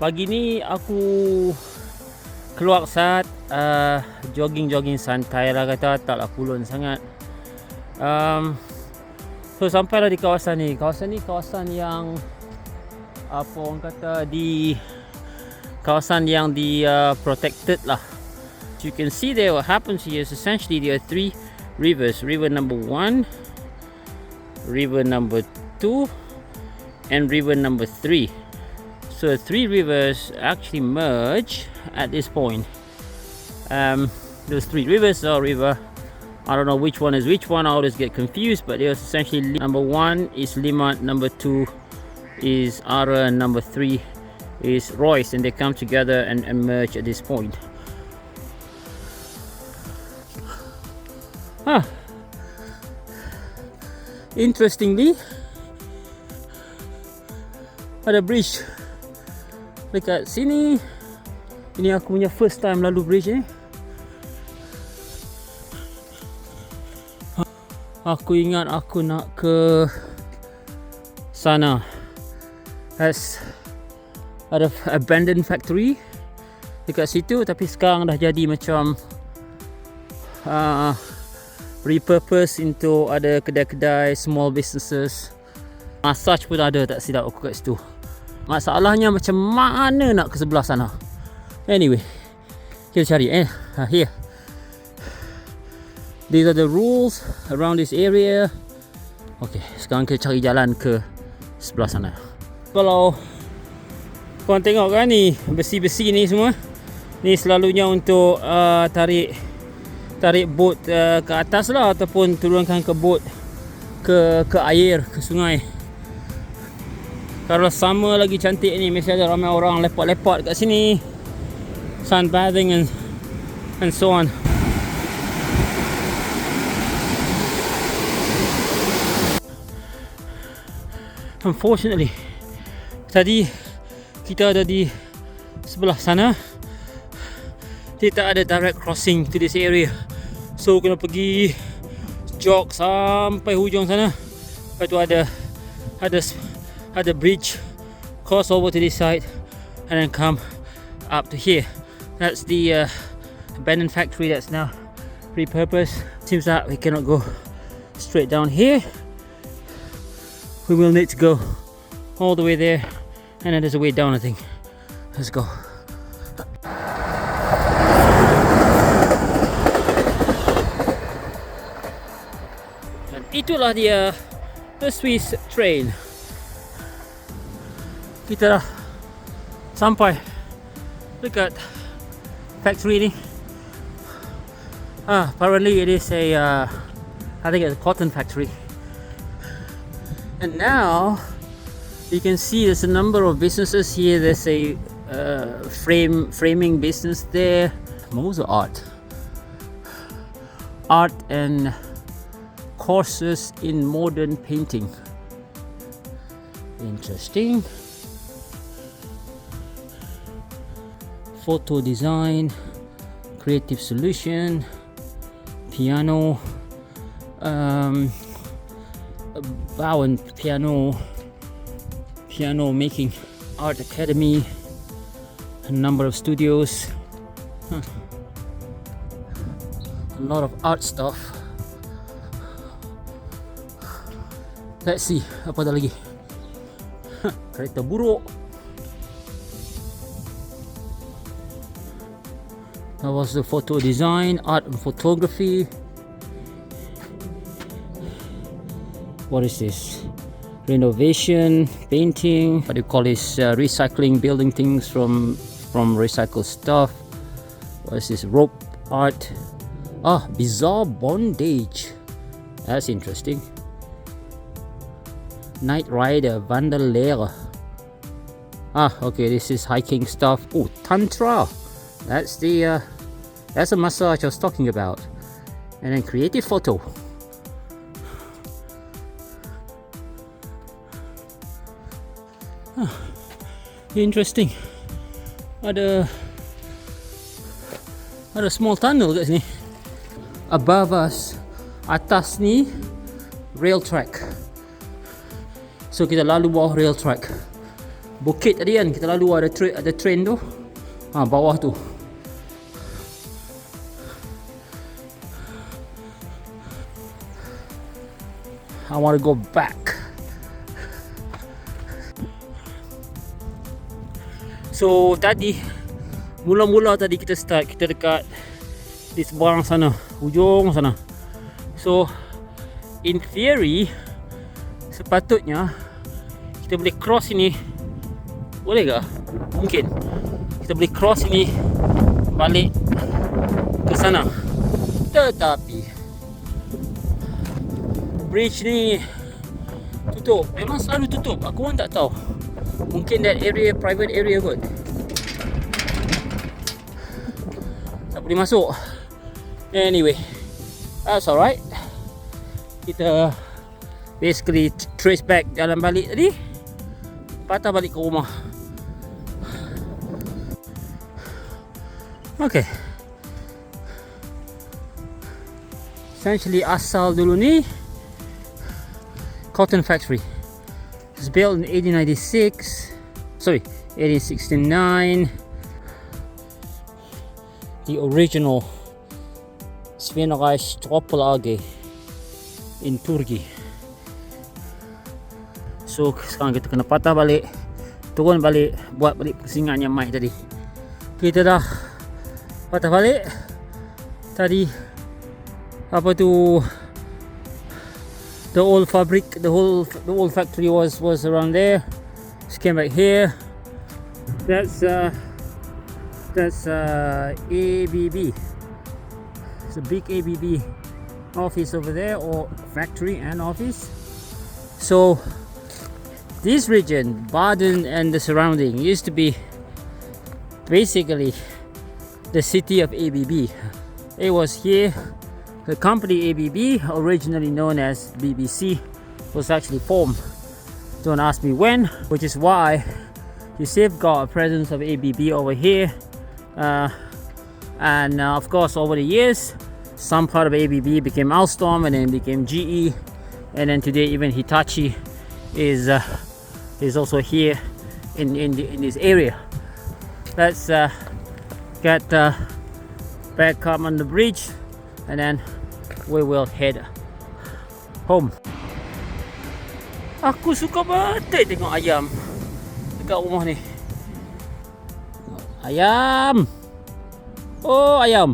Pagi ni aku keluar saat jogging santai lah kata, taklah kulon sangat. So sampailah di kawasan ni. Kawasan ni kawasan yang apa orang kata kawasan yang protected lah. So you can see there what happens here is essentially there are 3 rivers. River number 1, river number 2, and river number 3. So 3 rivers actually merge at this point. Those 3 rivers are river, I don't know which one is which one, I always get confused, but there's essentially number 1 is Limat, number 2 is Ara, and number 3 is Royce, and they come together and merge at this point. Interestingly, ada bridge dekat sini. Ini aku punya first time lalu bridge ni. Aku ingat aku nak ke sana. Ada abandoned factory dekat situ, tapi sekarang dah jadi macam repurpose into ada kedai-kedai, small businesses. Massage pun ada, tak silap aku kat situ. Masalahnya macam mana nak ke sebelah sana. Anyway, kita cari here. These are the rules around this area. Okay, sekarang kita cari jalan ke sebelah sana. Kalau korang tengok kan ni, besi-besi ni semua, ni selalunya untuk tarik boat ke atas lah, ataupun turunkan ke boat ke air, ke sungai. Kalau summer lagi cantik ni, mesti ada ramai orang lepak-lepak kat sini, sunbathing and so on. Unfortunately, tadi kita ada di sebelah sana, tidak ada direct crossing to this area, so kena pergi jog sampai hujung sana. Lepas tu ada bridge, cross over to this side and then come up to here. That's the abandoned factory that's now repurposed. Seems like we cannot go straight down here. We will need to go all the way there, and then there's a way down, I think. Let's go. Dan itulah dia, the Swiss train. Kita dah sampai dekat factory ni. Apparently it is I think it's a cotton factory. And now you can see there's a number of businesses here. There's a framing business there. Most of art and courses in modern painting. Interesting. Photo design, creative solution, piano, bow and piano making, art academy, a number of studios, a lot of art stuff. Let's see, apa ada lagi? Kereta buruk. That was the photo design, art and photography. What is this? Renovation, painting. What do you call this? Recycling, building things from recycled stuff. What is this? Rope art. Bizarre bondage. That's interesting. Night rider, Wanderlehrer. Okay, this is hiking stuff. Oh, tantra. That's a massage I was talking about. And then creative photo. Interesting. Ada small tunnel kat sini. Above us, atas ni rail track. So kita lalu bawah rail track. bukit tadi kan, kita lalu ada train tu. Bawah tu. I want to go back. So tadi mula-mula tadi kita dekat di seberang sana, ujung sana. So in theory sepatutnya kita boleh cross ini. Boleh ke? Mungkin kita boleh cross ini balik ke sana. Tetapi bridge ni tutup. Memang selalu tutup. Aku pun tak tahu. Mungkin that area private area kot. Tak boleh masuk. Anyway, that's alright. Kita basically trace back jalan balik tadi. Patah balik ke rumah. Okay. Essentially asal dulu ni cotton factory. It was built in 1896. Sorry, 1869. The original Svinnereichstroppelage in Turkey. So sekarang kita kena patah balik, turun balik, buat balik pusingan yang mai tadi. Kita dah patah balik. Tadi apa tu, the old fabric, the old factory was around there. Just came back here. That's ABB. It's a big ABB office over there, or factory and office. So this region, Baden and the surrounding, used to be basically the city of ABB. It was here. The company ABB, originally known as BBC, was actually formed. Don't ask me when, which is why you safeguard a presence of ABB over here. And of course, over the years, some part of ABB became Alstom, and then became GE, and then today even Hitachi is also here in this area. Let's get back up on the bridge, and then we will head home. Aku suka betul tengok ayam dekat rumah ni. Ayam. Oh, ayam.